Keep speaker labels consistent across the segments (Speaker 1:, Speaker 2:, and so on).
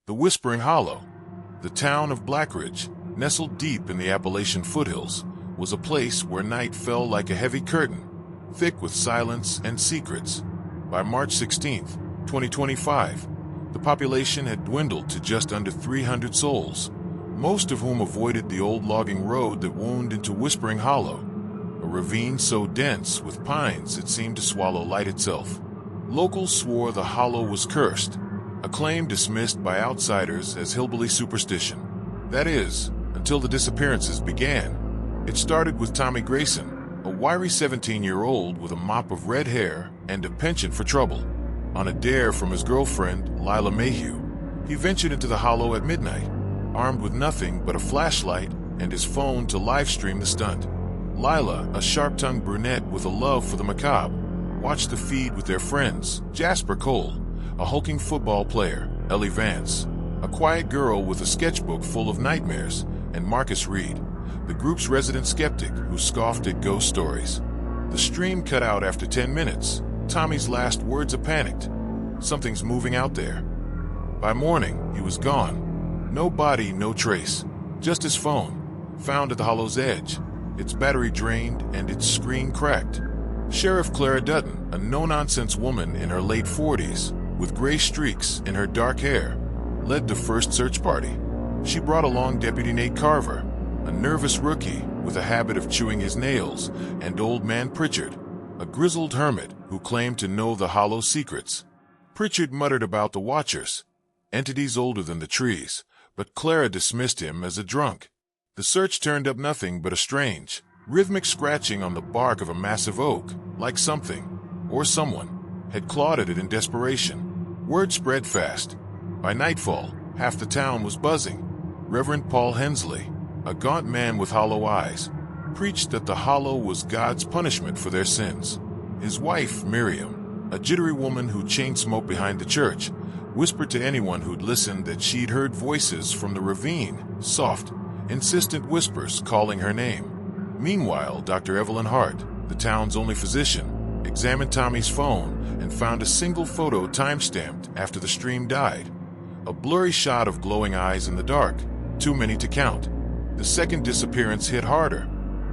Speaker 1: The Whispering Hollow. The town of Blackridge, nestled deep in the Appalachian foothills, was a place where night fell like a heavy curtain, thick with silence and secrets. By March 16, 2025, the population had dwindled to just under 300 souls, most of whom avoided the old logging road that wound into Whispering Hollow, a ravine so dense with pines it seemed to swallow light itself. Locals swore the hollow was cursed, a claim dismissed by outsiders as hillbilly superstition. That is, until the disappearances began. It started with Tommy Grayson, a wiry 17-year-old with a mop of red hair and a penchant for trouble. On a dare from his girlfriend, Lila Mayhew, he ventured into the hollow at midnight, armed with nothing but a flashlight and his phone to live-stream the stunt. Lila, a sharp-tongued brunette with a love for the macabre, watched the feed with their friends, Jasper Cole, a hulking football player, Ellie Vance, a quiet girl with a sketchbook full of nightmares, and Marcus Reed, the group's resident skeptic who scoffed at ghost stories. The stream cut out after 10 minutes. Tommy's last words panicked. "Something's moving out there." By morning, he was gone. No body, no trace. Just his phone, found at the hollow's edge, its battery drained and its screen cracked. Sheriff Clara Dutton, a no-nonsense woman in her late 40s, with gray streaks in her dark hair, led the first search party. She brought along Deputy Nate Carver, a nervous rookie with a habit of chewing his nails, and Old Man Pritchard, a grizzled hermit who claimed to know the hollow's secrets. Pritchard muttered about the Watchers, entities older than the trees, but Clara dismissed him as a drunk. The search turned up nothing but a strange, rhythmic scratching on the bark of a massive oak, like something, or someone, had clawed at it in desperation. Word spread fast. By nightfall, half the town was buzzing. Reverend Paul Hensley, a gaunt man with hollow eyes, preached that the hollow was God's punishment for their sins. His wife, Miriam, a jittery woman who chain-smoked behind the church, whispered to anyone who'd listened that she'd heard voices from the ravine, soft, insistent whispers calling her name. Meanwhile, Dr. Evelyn Hart, the town's only physician, examined Tommy's phone and found a single photo time-stamped after the stream died. A blurry shot of glowing eyes in the dark, too many to count. The second disappearance hit harder.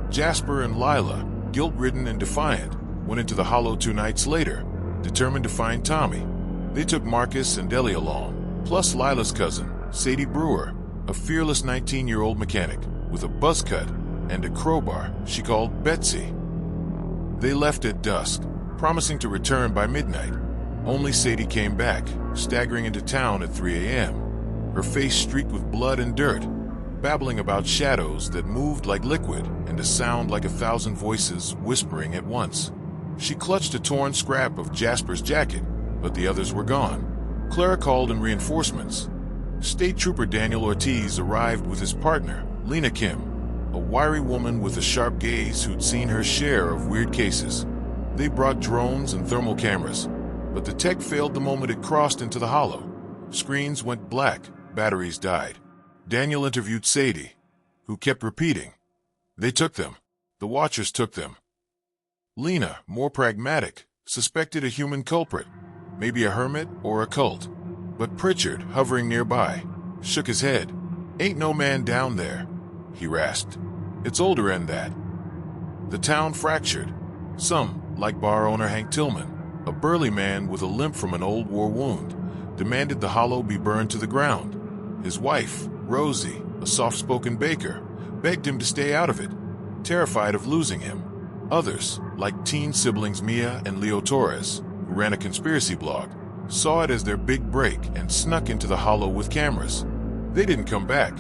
Speaker 1: Jasper and Lila, guilt-ridden and defiant, went into the hollow 2 nights later, determined to find Tommy. They took Marcus and Ellie along, plus Lila's cousin, Sadie Brewer, a fearless 19-year-old mechanic with a buzz cut and a crowbar she called Betsy. They left at dusk, promising to return by midnight. Only Sadie came back, staggering into town at 3 a.m., her face streaked with blood and dirt, babbling about shadows that moved like liquid and a sound like 1,000 voices whispering at once. She clutched a torn scrap of Jasper's jacket, but the others were gone. Clara called in reinforcements. State Trooper Daniel Ortiz arrived with his partner, Lena Kim, a wiry woman with a sharp gaze who'd seen her share of weird cases. They brought drones and thermal cameras, but the tech failed the moment it crossed into the hollow. Screens went black, batteries died. Daniel interviewed Sadie, who kept repeating, "They took them. The Watchers took them." Lena, more pragmatic, suspected a human culprit, maybe a hermit or a cult. But Pritchard, hovering nearby, shook his head. "Ain't no man down there," he rasped. "It's older than that." The town fractured. Some, like bar owner Hank Tillman, a burly man with a limp from an old war wound, demanded the hollow be burned to the ground. His wife, Rosie, a soft-spoken baker, begged him to stay out of it, terrified of losing him. Others, like teen siblings Mia and Leo Torres, who ran a conspiracy blog, saw it as their big break and snuck into the hollow with cameras. They didn't come back.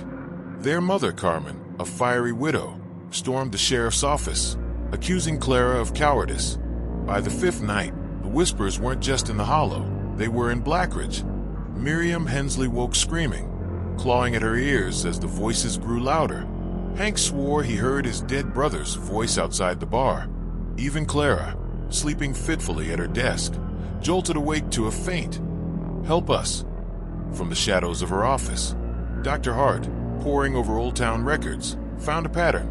Speaker 1: Their mother, Carmen, a fiery widow, stormed the sheriff's office, accusing Clara of cowardice. By the 5th night, the whispers weren't just in the hollow, they were in Blackridge. Miriam Hensley woke screaming, clawing at her ears as the voices grew louder. Hank swore he heard his dead brother's voice outside the bar. Even Clara, sleeping fitfully at her desk, jolted awake to a faint "Help us!" from the shadows of her office. Dr. Hart, poring over Old Town records, found a pattern.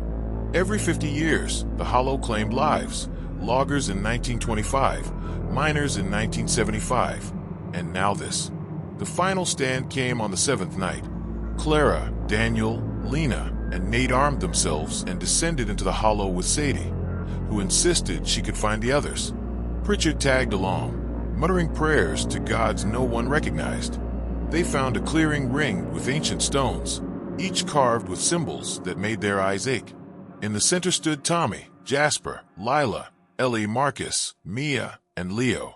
Speaker 1: Every 50 years, the hollow claimed lives, loggers in 1925, miners in 1975, and now this. The final stand came on the 7th night. Clara, Daniel, Lina, and Nate armed themselves and descended into the hollow with Sadie, who insisted she could find the others. Pritchard tagged along, muttering prayers to gods no one recognized. They found a clearing ringed with ancient stones, each carved with symbols that made their eyes ache. In the center stood Tommy, Jasper, Lila, Ellie, Marcus, Mia, and Leo,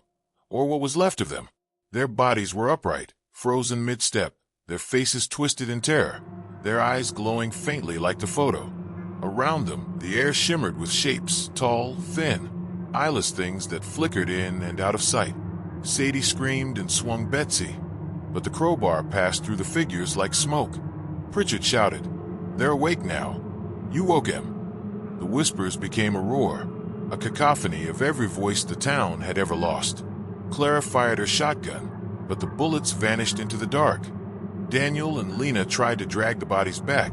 Speaker 1: or what was left of them. Their bodies were upright, frozen mid-step, their faces twisted in terror, their eyes glowing faintly like the photo. Around them, the air shimmered with shapes, tall, thin, eyeless things that flickered in and out of sight. Sadie screamed and swung Betsy, but the crowbar passed through the figures like smoke. Pritchard shouted, "They're awake now. You woke him." The whispers became a roar, a cacophony of every voice the town had ever lost. Clara fired her shotgun, but the bullets vanished into the dark. Daniel and Lina tried to drag the bodies back,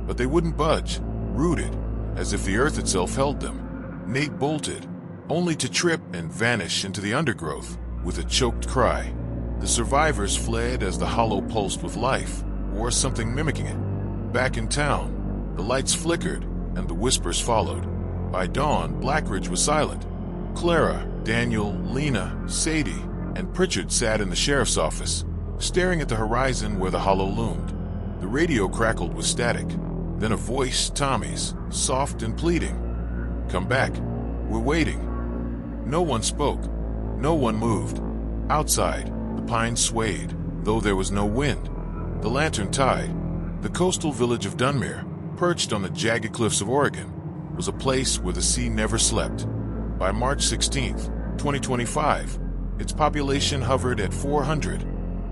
Speaker 1: but they wouldn't budge, rooted, as if the earth itself held them. Nate bolted, only to trip and vanish into the undergrowth with a choked cry. The survivors fled as the hollow pulsed with life, or something mimicking it. Back in town, the lights flickered and the whispers followed. By dawn, Blackridge was silent. Clara, Daniel, Lina, Sadie, and Pritchard sat in the sheriff's office, staring at the horizon where the hollow loomed. The radio crackled with static. Then a voice, Tommy's, soft and pleading. "Come back. We're waiting." No one spoke. No one moved. Outside, the pines swayed, though there was no wind. The lantern tide, the coastal village of Dunmere, perched on the jagged cliffs of Oregon, was a place where the sea never slept. By March 16th, 2025, its population hovered at 400,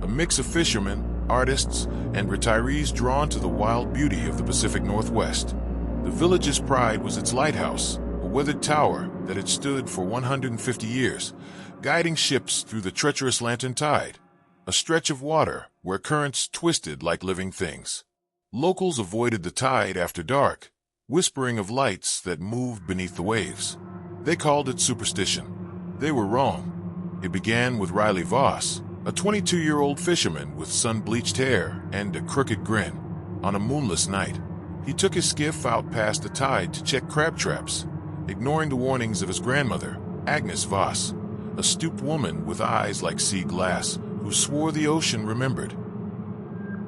Speaker 1: a mix of fishermen, artists, and retirees drawn to the wild beauty of the Pacific Northwest. The village's pride was its lighthouse, a weathered tower that had stood for 150 years, guiding ships through the treacherous lantern tide, a stretch of water where currents twisted like living things. Locals avoided the tide after dark, whispering of lights that moved beneath the waves. They called it superstition. They were wrong. It began with Riley Voss, a 22-year-old fisherman with sun-bleached hair and a crooked grin. On a moonless night, he took his skiff out past the tide to check crab traps, ignoring the warnings of his grandmother, Agnes Voss, a stooped woman with eyes like sea glass who swore the ocean remembered.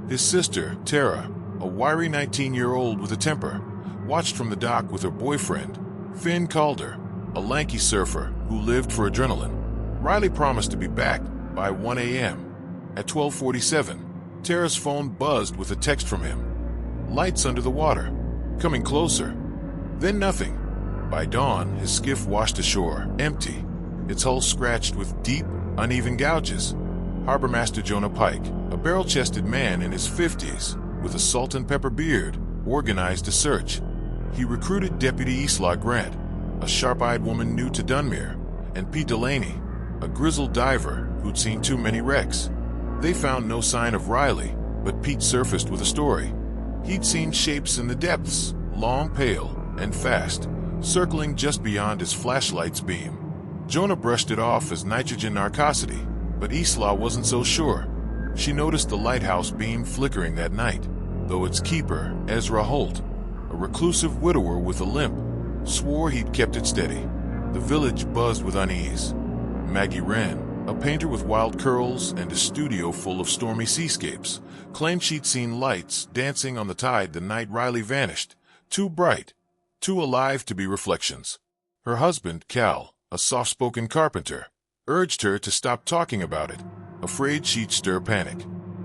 Speaker 1: His sister, Tara, a wiry 19-year-old with a temper, watched from the dock with her boyfriend, Finn Calder, a lanky surfer who lived for adrenaline. Riley promised to be back by 1 a.m. At 12:47, Tara's phone buzzed with a text from him. Lights under the water, coming closer. Then nothing. By dawn, his skiff washed ashore, empty, its hull scratched with deep, uneven gouges. Harbor Master Jonah Pike, a barrel-chested man in his 50s, with a salt and pepper beard, organized a search. He recruited Deputy Isla Grant, a sharp-eyed woman new to Dunmere, and Pete Delaney, a grizzled diver who'd seen too many wrecks. They found no sign of Riley, but Pete surfaced with a story. He'd seen shapes in the depths, long, pale, and fast, circling just beyond his flashlight's beam. Jonah brushed it off as nitrogen narcosity, but Isla wasn't so sure. She noticed the lighthouse beam flickering that night, though its keeper, Ezra Holt, a reclusive widower with a limp, swore he'd kept it steady. The village buzzed with unease. Maggie Wren, a painter with wild curls and a studio full of stormy seascapes, claimed she'd seen lights dancing on the tide the night Riley vanished, too bright, too alive to be reflections. Her husband, Cal, a soft-spoken carpenter, urged her to stop talking about it, afraid she'd stir panic.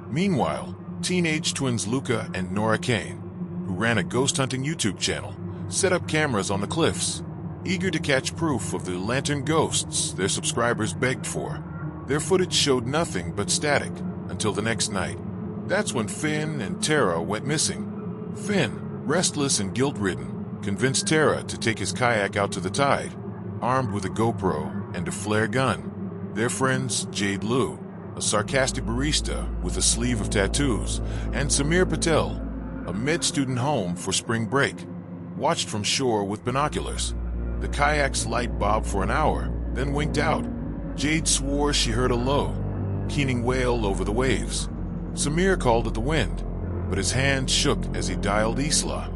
Speaker 1: Meanwhile, teenage twins Luca and Nora Kane, who ran a ghost-hunting YouTube channel, set up cameras on the cliffs, eager to catch proof of the lantern ghosts their subscribers begged for. Their footage showed nothing but static until the next night. That's when Finn and Tara went missing. Finn, restless and guilt-ridden, convinced Tara to take his kayak out to the tide, armed with a GoPro and a flare gun. Their friends Jade Liu, a sarcastic barista with a sleeve of tattoos, and Samir Patel, a med student home for spring break, watched from shore with binoculars. The kayak's light bobbed for an hour, then winked out. Jade swore she heard a low, keening wail over the waves. Samir called at the wind, but his hand shook as he dialed Isla.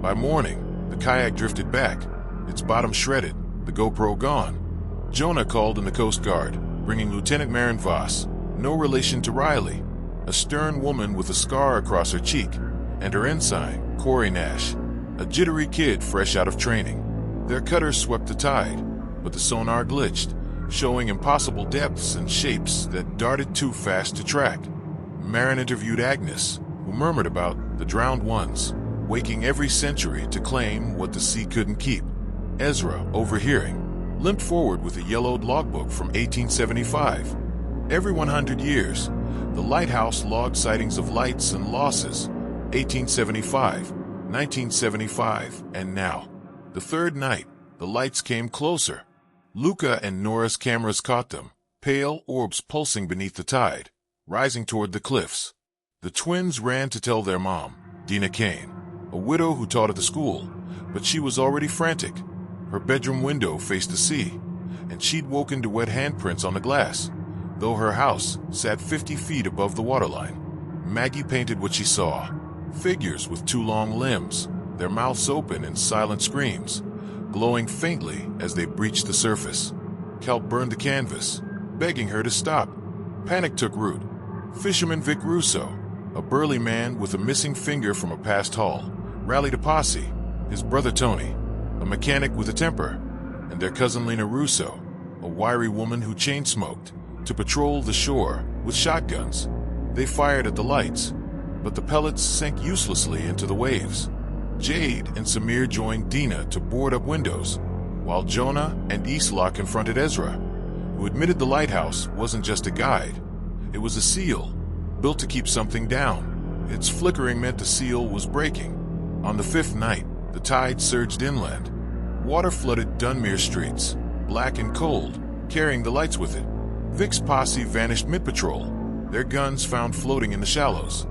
Speaker 1: By morning, the kayak drifted back, its bottom shredded, the GoPro gone. Jonah called in the Coast Guard, bringing Lieutenant Riley Voss, no relation to Riley, a stern woman with a scar across her cheek, and her ensign, Corey Nash, a jittery kid fresh out of training. Their cutter swept the tide, but the sonar glitched, showing impossible depths and shapes that darted too fast to track. Marin interviewed Agnes, who murmured about the drowned ones, waking every century to claim what the sea couldn't keep. Ezra, overhearing, limped forward with a yellowed logbook from 1875. Every 100 years, the lighthouse logged sightings of lights and losses. 1875, 1975, and now. The third night, the lights came closer. Luca and Nora's cameras caught them, pale orbs pulsing beneath the tide, rising toward the cliffs. The twins ran to tell their mom, Dina Kane, a widow who taught at the school, but she was already frantic. Her bedroom window faced the sea, and she'd woken to wet handprints on the glass, though her house sat 50 feet above the waterline. Maggie painted what she saw. Figures with two long limbs, their mouths open in silent screams, glowing faintly as they breached the surface. Kelp burned the canvas, begging her to stop. Panic took root. Fisherman Vic Russo, a burly man with a missing finger from a past haul, rallied a posse, his brother Tony, a mechanic with a temper, and their cousin Lena Russo, a wiry woman who chain-smoked, to patrol the shore with shotguns. They fired at the lights, but the pellets sank uselessly into the waves. Jade and Samir joined Dina to board up windows, while Jonah and Isla confronted Ezra, who admitted the lighthouse wasn't just a guide. It was a seal, built to keep something down. Its flickering meant the seal was breaking. On the fifth night, the tide surged inland. Water flooded Dunmere streets, black and cold, carrying the lights with it. Vic's posse vanished mid-patrol, their guns found floating in the shallows.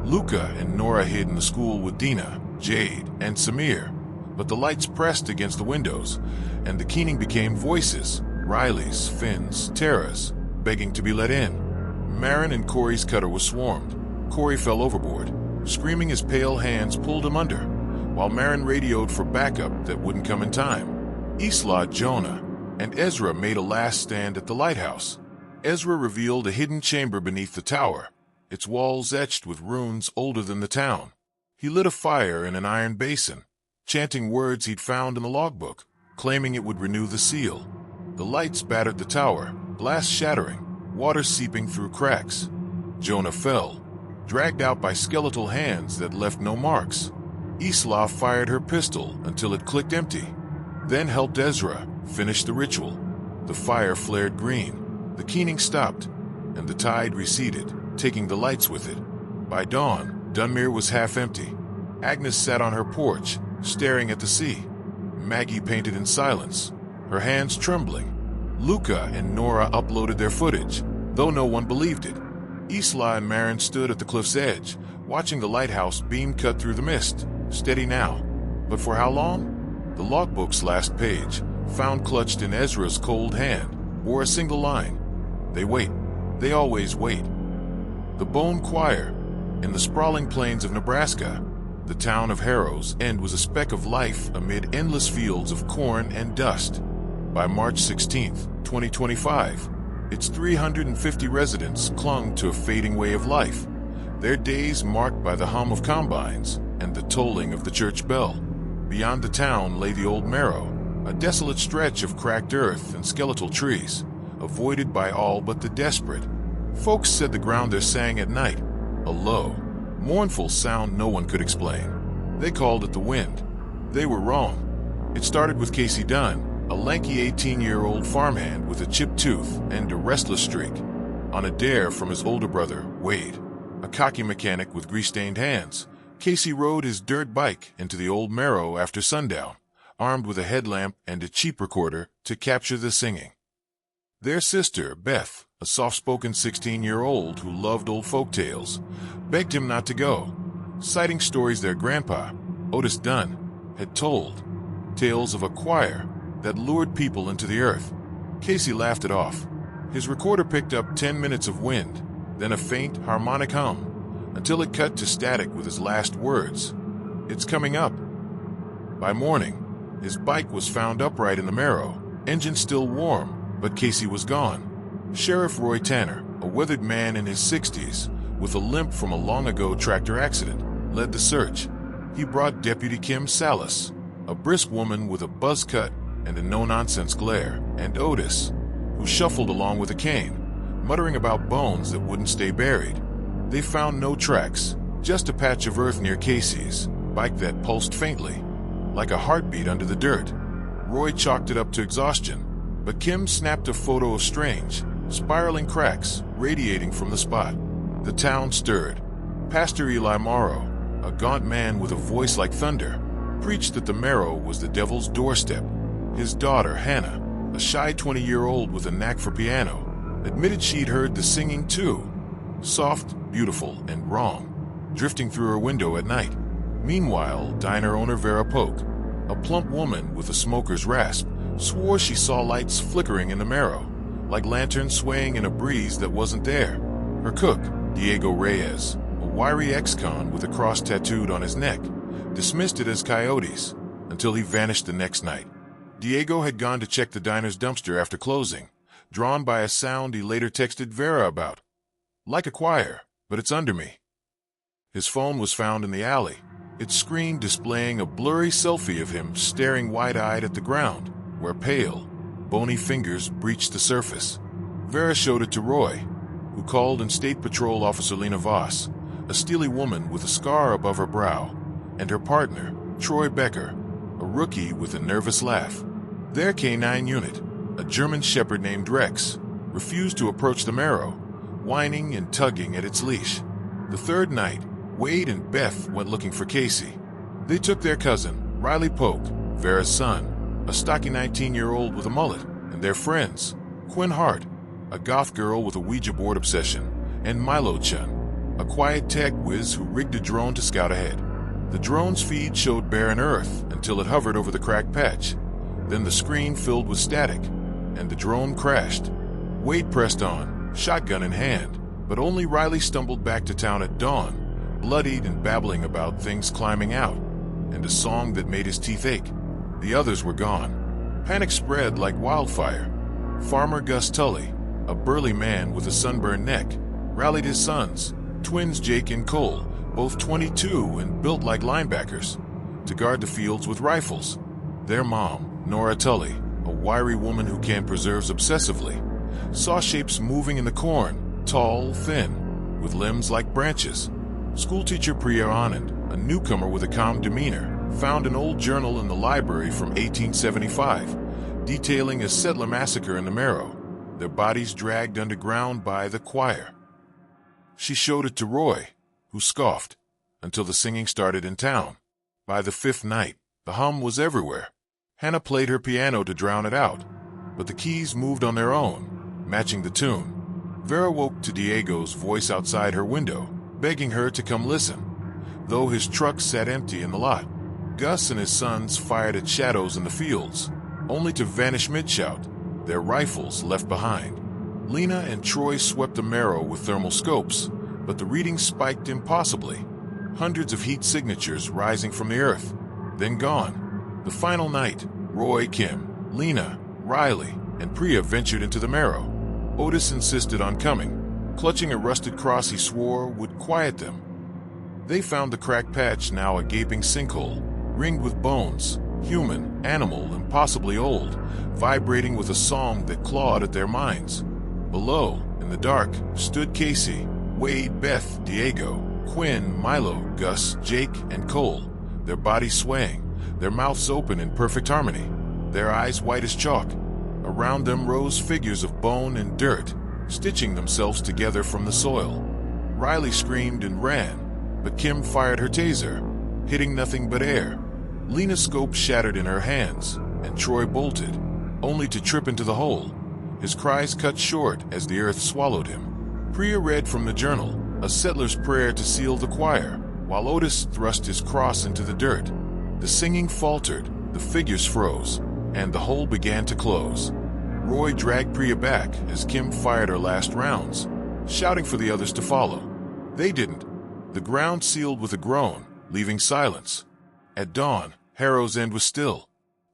Speaker 1: Luca and Nora hid in the school with Dina, Jade, and Samir, but the lights pressed against the windows, and the keening became voices, Riley's, Finn's, Tara's, begging to be let in. Marin and Corey's cutter was swarmed. Corey fell overboard, screaming as pale hands pulled him under, while Marin radioed for backup that wouldn't come in time. Isla, Jonah, and Ezra made a last stand at the lighthouse. Ezra revealed a hidden chamber beneath the tower, its walls etched with runes older than the town. He lit a fire in an iron basin, chanting words he'd found in the logbook, claiming it would renew the seal. The lights battered the tower, glass shattering, water seeping through cracks. Jonah fell, dragged out by skeletal hands that left no marks. Isla fired her pistol until it clicked empty, then helped Ezra finish the ritual. The fire flared green, the keening stopped, and the tide receded, taking the lights with it. By dawn, Dunmere was half empty. Agnes sat on her porch, staring at the sea. Maggie painted in silence, her hands trembling. Luca and Nora uploaded their footage, though no one believed it. Isla and Marin stood at the cliff's edge, watching the lighthouse beam cut through the mist. Steady now. But for how long? The logbook's last page, found clutched in Ezra's cold hand, bore a single line. They wait. They always wait. The Bone Choir. In the sprawling plains of Nebraska, the town of Harrow's end was a speck of life amid endless fields of corn and dust. By March 16, 2025, its 350 residents clung to a fading way of life, their days marked by the hum of combines and the tolling of the church bell. Beyond the town lay the Old Marrow, a desolate stretch of cracked earth and skeletal trees, avoided by all but the desperate. Folks said the ground there sang at night, a low, mournful sound no one could explain. They called it the wind. They were wrong. It started with Casey Dunn, a lanky 18-year-old farmhand with a chipped tooth and a restless streak, on a dare from his older brother, Wade, a cocky mechanic with grease-stained hands. Casey rode his dirt bike into the Old Marrow after sundown, armed with a headlamp and a cheap recorder to capture the singing. Their sister, Beth, a soft-spoken 16-year-old who loved old folk tales, begged him not to go, citing stories their grandpa, Otis Dunn, had told, tales of a choir that lured people into the earth. Casey laughed it off. His recorder picked up 10 minutes of wind, then a faint harmonic hum, until it cut to static with his last words. "It's coming up." By morning, his bike was found upright in the Marrow, engine still warm, but Casey was gone. Sheriff Roy Tanner, a weathered man in his 60s, with a limp from a long-ago tractor accident, led the search. He brought Deputy Kim Salas, a brisk woman with a buzz cut and a no-nonsense glare, and Otis, who shuffled along with a cane, muttering about bones that wouldn't stay buried. They found no tracks, just a patch of earth near Casey's bike that pulsed faintly, like a heartbeat under the dirt. Roy chalked it up to exhaustion, but Kim snapped a photo of strange, spiraling cracks radiating from the spot. The town stirred. Pastor Eli Morrow, a gaunt man with a voice like thunder, preached that the Marrow was the devil's doorstep. His daughter, Hannah, a shy 20-year-old with a knack for piano, admitted she'd heard the singing too. Soft, beautiful, and wrong, drifting through her window at night. Meanwhile, diner owner Vera Polk, a plump woman with a smoker's rasp, swore she saw lights flickering in the Marrow, like lanterns swaying in a breeze that wasn't there. Her cook, Diego Reyes, a wiry ex-con with a cross tattooed on his neck, dismissed it as coyotes, until he vanished the next night. Diego had gone to check the diner's dumpster after closing, drawn by a sound he later texted Vera about. "Like a choir, but it's under me." His phone was found in the alley, its screen displaying a blurry selfie of him staring wide-eyed at the ground, where pale, bony fingers breached the surface. Vera showed it to Roy, who called in State Patrol Officer Riley Voss, a steely woman with a scar above her brow, and her partner, Troy Becker, a rookie with a nervous laugh. Their K9 unit, a German shepherd named Rex, refused to approach the Marrow, whining and tugging at its leash. The third night, Wade and Beth went looking for Casey. They took their cousin, Riley Polk, Vera's son, a stocky 19-year-old with a mullet, and their friends, Quinn Hart, a goth girl with a Ouija board obsession, and Milo Chun, a quiet tech whiz who rigged a drone to scout ahead. The drone's feed showed barren earth until it hovered over the cracked patch. Then the screen filled with static, and the drone crashed. Wade pressed on, shotgun in hand, but only Riley stumbled back to town at dawn, bloodied and babbling about things climbing out, and a song that made his teeth ache. The others were gone. Panic spread like wildfire. Farmer Gus Tully, a burly man with a sunburned neck, rallied his sons, twins Jake and Cole, both 22 and built like linebackers, to guard the fields with rifles. Their mom, Nora Tully, a wiry woman who can preserves obsessively, saw shapes moving in the corn, tall, thin, with limbs like branches. Schoolteacher Priya Anand, a newcomer with a calm demeanor, found an old journal in the library from 1875, detailing a settler massacre in the Marrow, their bodies dragged underground by the choir. She showed it to Roy, who scoffed, until the singing started in town. By the fifth night, the hum was everywhere. Hannah played her piano to drown it out, but the keys moved on their own, matching the tune. Vera woke to Diego's voice outside her window, begging her to come listen, though his truck sat empty in the lot. Gus and his sons fired at shadows in the fields, only to vanish mid-shout, their rifles left behind. Lena and Troy swept the Marrow with thermal scopes, but the readings spiked impossibly, hundreds of heat signatures rising from the earth, then gone. The final night, Roy, Kim, Lena, Riley, and Priya ventured into the Marrow. Otis insisted on coming, clutching a rusted cross he swore would quiet them. They found the cracked patch now a gaping sinkhole, ringed with bones, human, animal, and possibly old, vibrating with a song that clawed at their minds. Below, in the dark, stood Casey, Wade, Beth, Diego, Quinn, Milo, Gus, Jake, and Cole, their bodies swaying, their mouths open in perfect harmony, their eyes white as chalk. Around them rose figures of bone and dirt, stitching themselves together from the soil. Riley screamed and ran, but Kim fired her taser, hitting nothing but air. Lena's scope shattered in her hands, and Troy bolted, only to trip into the hole. His cries cut short as the earth swallowed him. Priya read from the journal, a settler's prayer to seal the choir, while Otis thrust his cross into the dirt. The singing faltered, the figures froze, and the hole began to close. Roy dragged Priya back as Kim fired her last rounds, shouting for the others to follow. They didn't. The ground sealed with a groan, leaving silence. At dawn, Harrow's end was still.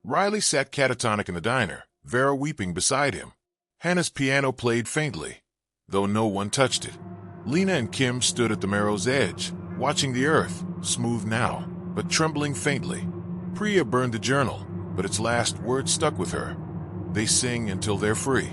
Speaker 1: Riley sat catatonic in the diner, Vera weeping beside him. Hannah's piano played faintly, though no one touched it. Lena and Kim stood at the Marrow's edge, watching the earth, smooth now, but trembling faintly. Priya burned the journal, but its last words stuck with her. They sing until they're free.